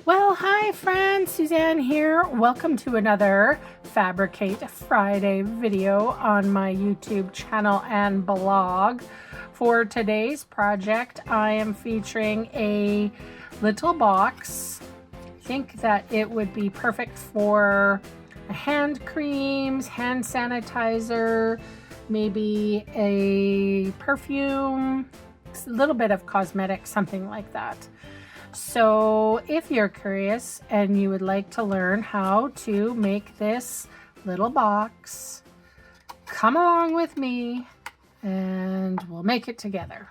Well, hi friends, Suzanne here. Welcome to another Fabricate Friday video on my YouTube channel and blog. For today's project, I am featuring a little box. I think that it would be perfect for hand creams, hand sanitizer, maybe a perfume, a little bit of cosmetics, something like that. So if you're curious and you would like to learn how to make this little box, come along with me and we'll make it together.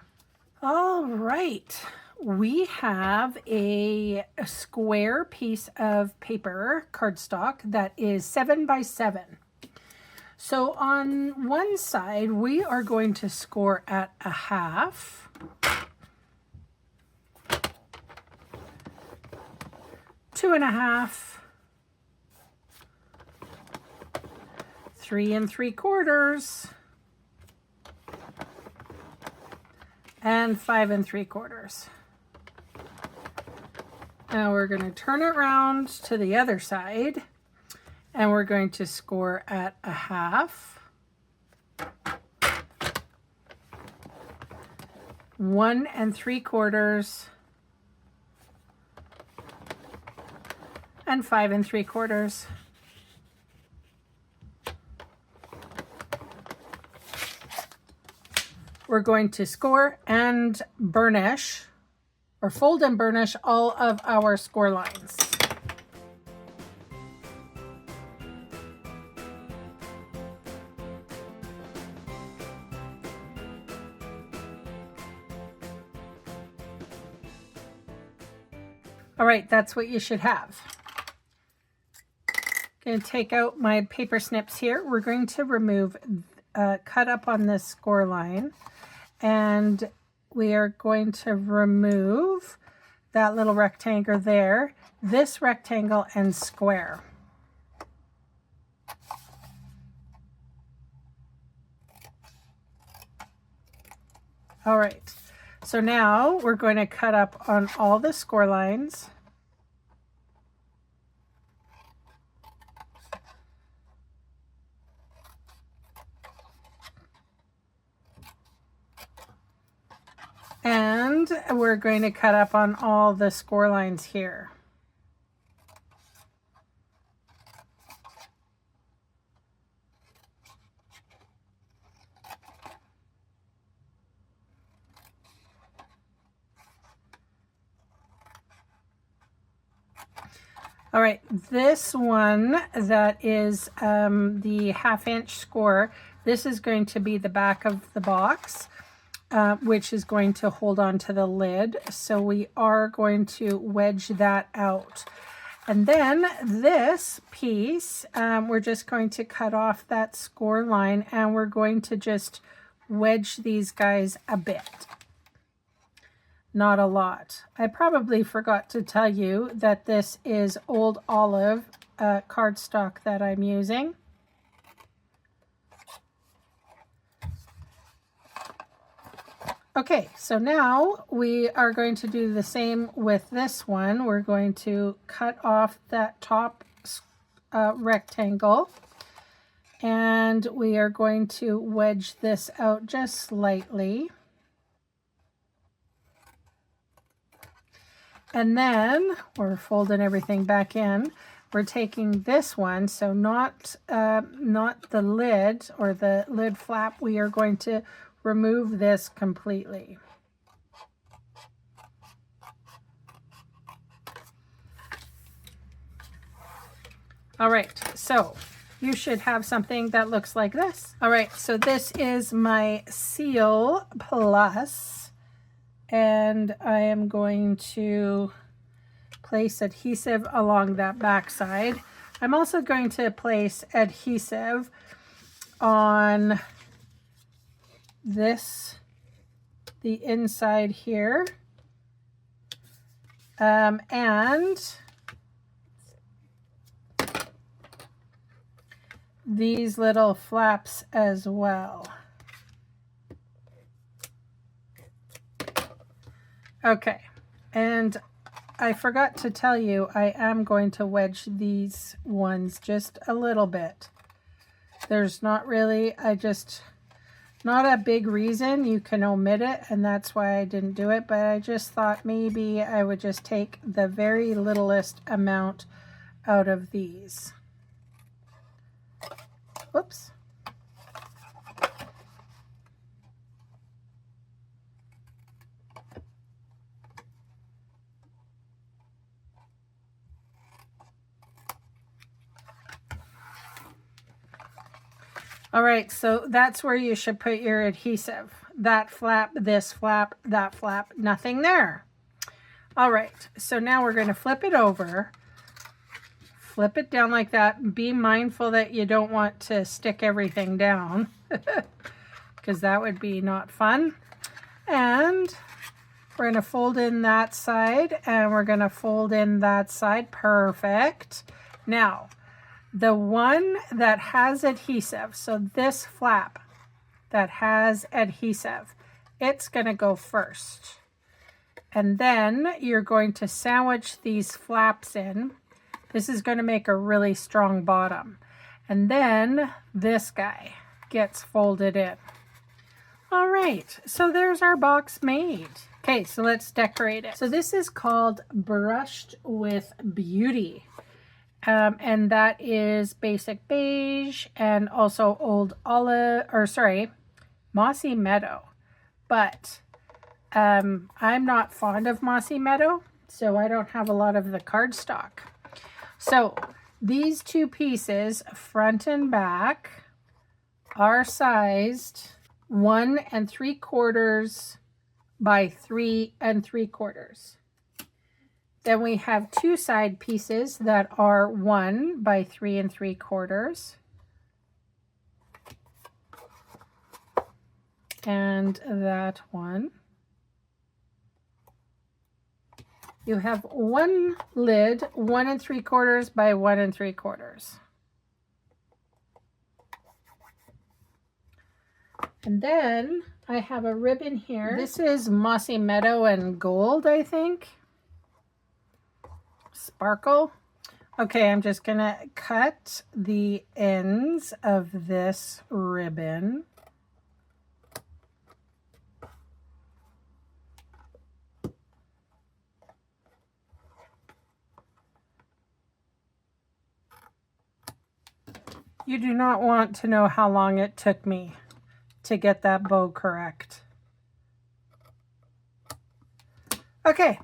All right, we have a square piece of paper cardstock that is 7 by 7. So on one side, we are going to score at a half. 2.5, 3 3/4, and 5 3/4. Now we're going to turn it around to the other side, and we're going to score at a half, 1 3/4, and 5 3/4. We're going to score and burnish, or fold and burnish, all of our score lines. All right, that's what you should have. Going to take out my paper snips here. We're going to remove, cut up on this score line, and we are going to remove that little rectangle there, this rectangle and square. All right, so now we're going to cut up on all the score lines. And we're going to cut up on all the score lines here. All right, this one that is the 1/2 inch score, this is going to be the back of the box. Which is going to hold on to the lid. So we are going to wedge that out. And then this piece, we're just going to cut off that score line, and we're going to just wedge these guys a bit. Not a lot. I probably forgot to tell you that this is Old Olive cardstock that I'm using. Okay, so now we are going to do the same with this one. We're going to cut off that top rectangle, and we are going to wedge this out just slightly. And then we're folding everything back in. We're taking this one, so not the lid or the lid flap. We are going to remove this completely. All right, so you should have something that looks like this. All right, so this is my Seal Plus, and I am going to place adhesive along that back side. I'm also going to place adhesive on the inside here, and these little flaps as well. Okay, and I forgot to tell you, I am going to wedge these ones just a little bit. There's not really, not a big reason. You can omit it, and that's why I didn't do it, but I just thought maybe I would just take the very littlest amount out of these. Whoops. All right, so that's where you should put your adhesive. That flap, this flap, that flap, nothing there. All right, so now we're going to flip it over. Flip it down like that. Be mindful that you don't want to stick everything down because that would be not fun. And we're going to fold in that side and we're going to fold in that side. Perfect. Now, the one that has adhesive, so this flap that has adhesive, it's going to go first. And then you're going to sandwich these flaps in. This is going to make a really strong bottom. And then this guy gets folded in. All right, so there's our box made. Okay, so let's decorate it. So this is called Brushed with Beauty. And that is basic beige and also old olive, or sorry, mossy meadow. But I'm not fond of mossy meadow, so I don't have a lot of the cardstock. So these two pieces, front and back, are sized 1 3/4 by 3 3/4. Then we have two side pieces that are 1 by 3 3/4. And that one. You have one lid, 1 3/4 by 1 3/4. And then I have a ribbon here. This is Mossy Meadow and Gold, I think. Sparkle. Okay, I'm just gonna cut the ends of this ribbon. You do not want to know how long it took me to get that bow correct. Okay.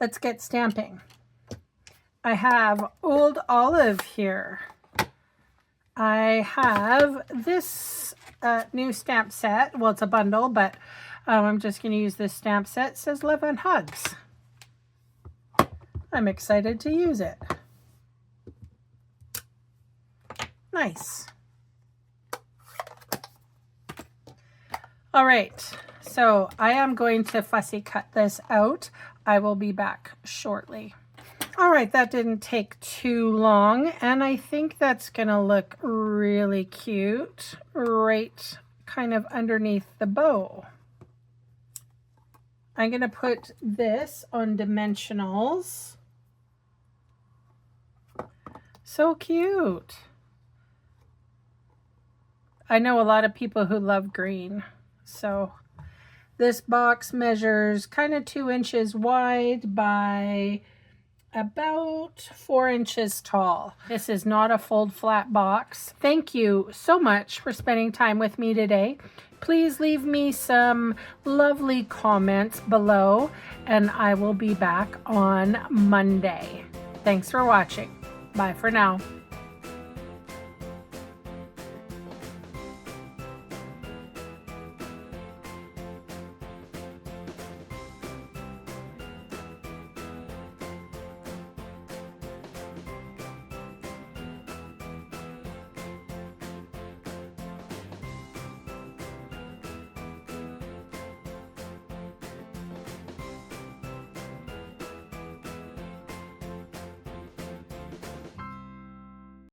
Let's get stamping. I have old olive here. I have this new stamp set. Well, it's a bundle, but I'm just going to use this stamp set. It says Love and Hugs. I'm excited to use it. Nice. All right, so I am going to fussy cut this out. I will be back shortly. All right, that didn't take too long, and I think that's gonna look really cute right kind of underneath the bow. I'm gonna put this on dimensionals. So cute. I know a lot of people who love green, so this box measures kind of 2 inches wide by about 4 inches tall. This is not a fold flat box. Thank you so much for spending time with me today. Please leave me some lovely comments below, and I will be back on Monday. Thanks for watching. Bye for now.